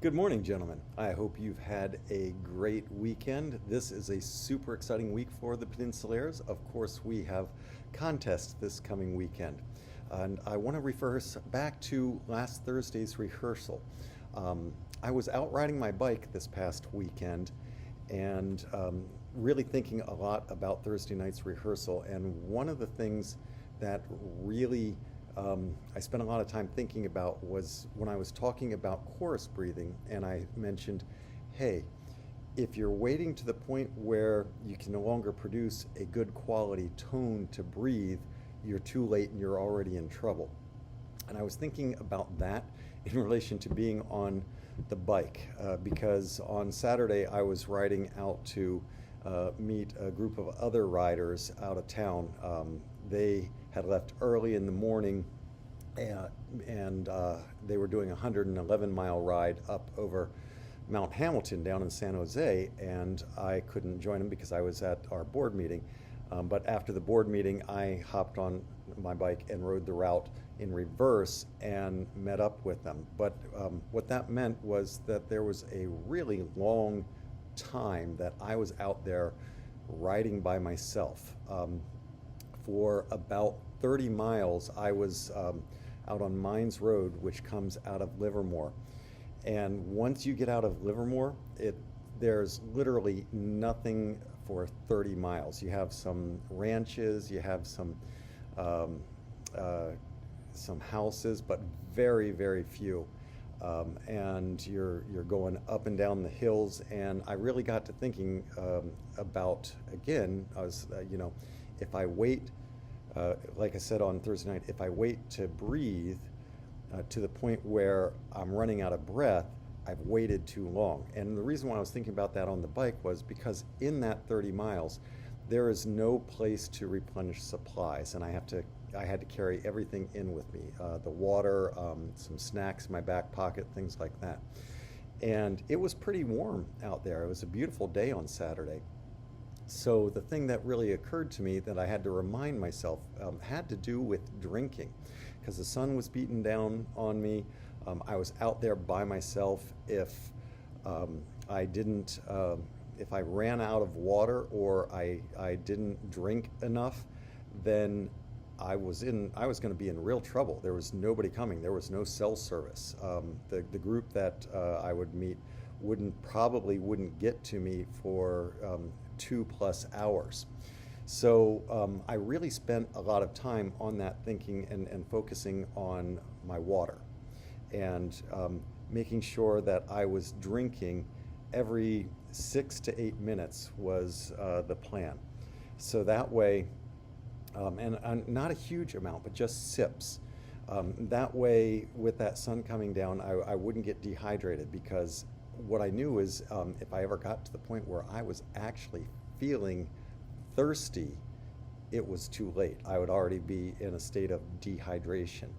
Good morning, gentlemen. I hope you've had a great weekend. This is a super exciting week for the Peninsulaires. Of course, we have contests this coming weekend. And I want to refer us back to last Thursday's rehearsal. I was out riding my bike this past weekend and really thinking a lot about Thursday night's rehearsal. And one of the things that really I spent a lot of time thinking about was when I was talking about chorus breathing, and I mentioned, hey, if you're waiting to the point where you can no longer produce a good quality tone to breathe, you're too late and you're already in trouble. And I was thinking about that in relation to being on the bike, because on Saturday I was riding out to meet a group of other riders out of town. They had left early in the morning, and they were doing a 111-mile ride up over Mount Hamilton down in San Jose, and I couldn't join them because I was at our board meeting. But after the board meeting, I hopped on my bike and rode the route in reverse and met up with them. But what that meant was that there was a really long time that I was out there riding by myself. For about 30 miles, I was out on Mines Road, which comes out of Livermore. And once you get out of Livermore, there's literally nothing for 30 miles. You have some ranches, you have some houses, but very, very few. And you're going up and down the hills. And I really got to thinking about, again, if I wait, like I said on Thursday night, if I wait to breathe to the point where I'm running out of breath, I've waited too long. And the reason why I was thinking about that on the bike was because in that 30 miles, there is no place to replenish supplies, and I had to carry everything in with me, the water, some snacks in my back pocket, things like that. And it was pretty warm out there. It was a beautiful day on Saturday. So the thing that really occurred to me that I had to remind myself had to do with drinking, because the sun was beating down on me. I was out there by myself. If I ran out of water or I didn't drink enough, then I was going to be in real trouble. There was nobody coming. There was no cell service. The group that I would meet probably wouldn't get to me for 2+ hours. So I really spent a lot of time on that thinking and focusing on my water and making sure that I was drinking every 6 to 8 minutes was the plan. So that way, and not a huge amount, but just sips. That way, with that sun coming down, I wouldn't get dehydrated, because what I knew is if I ever got to the point where I was actually feeling thirsty, it was too late. I would already be in a state of dehydration.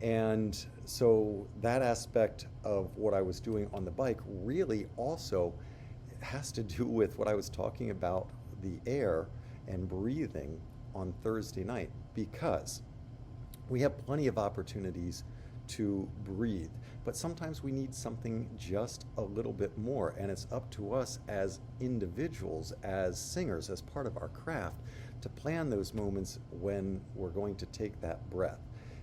And so that aspect of what I was doing on the bike really also has to do with what I was talking about, the air and breathing on Thursday night, because we have plenty of opportunities to breathe, but sometimes we need something just a little bit more, and it's up to us as individuals, as singers, as part of our craft, to plan those moments when we're going to take that breath.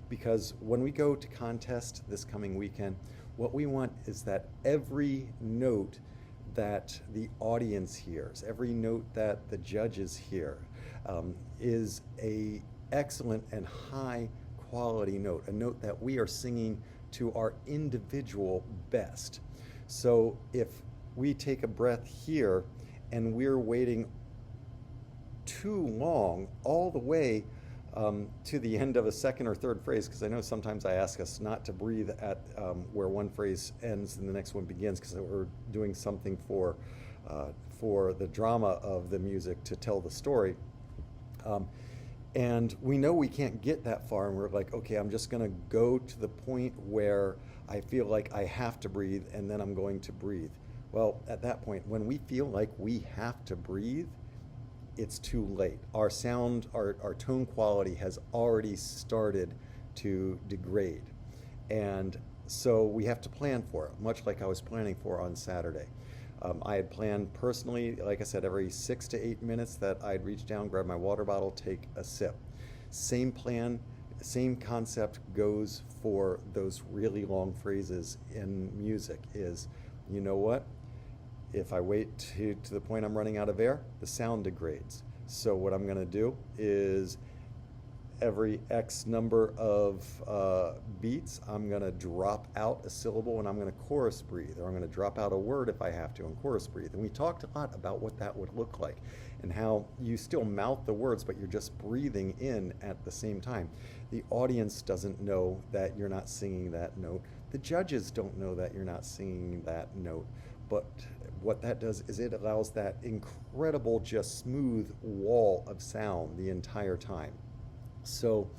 Because when we go to contest this coming weekend, what we want is that every note that the audience hears, every note that the judges hear, is a excellent and high quality note, a note that we are singing to our individual best. So if we take a breath here and we're waiting too long, all the way to the end of a second or third phrase, because I know sometimes I ask us not to breathe at where one phrase ends and the next one begins, because we're doing something for the drama of the music to tell the story. And we know we can't get that far, and we're like, okay, I'm just going to go to the point where I feel like I have to breathe, and then I'm going to breathe. Well, at that point, when we feel like we have to breathe, it's too late. Our sound, our tone quality has already started to degrade. And So we have to plan for it, much like I was planning for on Saturday. I had planned personally, like I said, every 6 to 8 minutes that I'd reach down, grab my water bottle, take a sip. Same plan, same concept goes for those really long phrases in music is, you know what? If I wait to the point I'm running out of air, the sound degrades. So what I'm going to do is every X number of beats, I'm going to drop out a syllable and I'm going to chorus breathe, or I'm going to drop out a word if I have to and chorus breathe. And we talked a lot about what that would look like and how you still mouth the words, but you're just breathing in at the same time. The audience doesn't know that you're not singing that note. The judges don't know that you're not singing that note. But what that does is it allows that incredible, just smooth wall of sound the entire time. So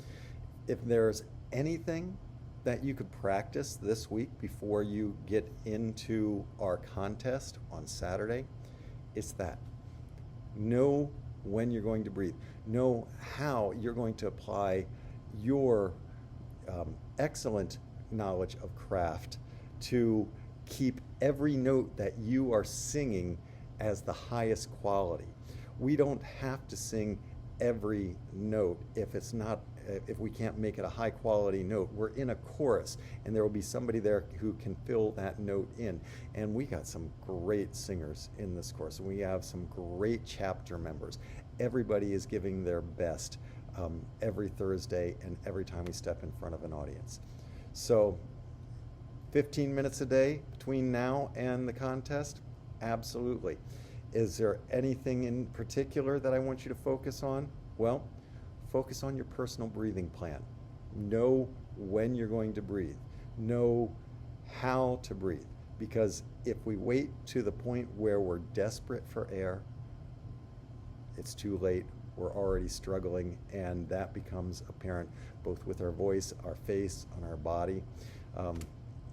if there's anything that you could practice this week before you get into our contest on Saturday, it's that. Know when you're going to breathe. Know how you're going to apply your excellent knowledge of craft to keep every note that you are singing as the highest quality. We don't have to sing every note if we can't make it a high quality note. We're in a chorus and there will be somebody there who can fill that note in. And we got some great singers in this course, and we have some great chapter members. Everybody is giving their best every Thursday and every time we step in front of an audience. So 15 minutes a day between now and the contest? Absolutely. Is there anything in particular that I want you to focus on? Well, focus on your personal breathing plan. Know when you're going to breathe. Know how to breathe. Because if we wait to the point where we're desperate for air, it's too late. We're already struggling, and that becomes apparent both with our voice, our face, on our body.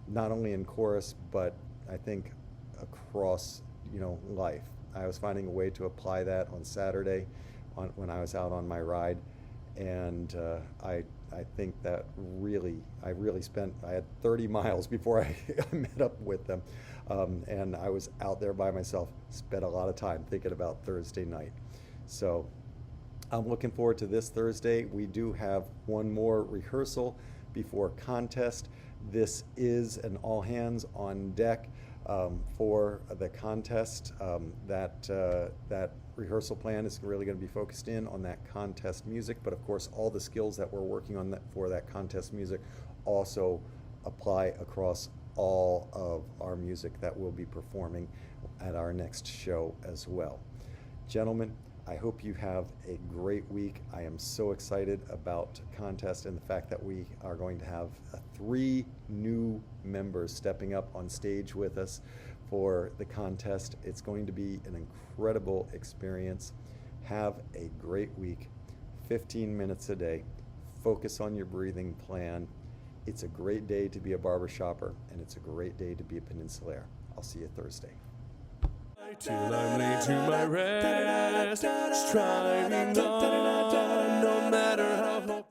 Not only in chorus, but I think across, life. I was finding a way to apply that on Saturday when I was out on my ride, and I think that I had 30 miles before I met up with them, and I was out there by myself, spent a lot of time thinking about Thursday night. So I'm looking forward to this Thursday. We do have one more rehearsal before contest. This is an all hands on deck for the contest. That rehearsal plan is really going to be focused in on that contest music, but of course all the skills that we're working on for that contest music also apply across all of our music that we'll be performing at our next show as well. Gentlemen, I hope you have a great week. I am so excited about contest and the fact that we are going to have 3 new members stepping up on stage with us for the contest. It's going to be an incredible experience. Have a great week. 15 minutes a day. Focus on your breathing plan. It's a great day to be a barbershopper, and it's a great day to be a peninsulaire. I'll see you Thursday. Till I'm laid to my rest, striving on, no matter how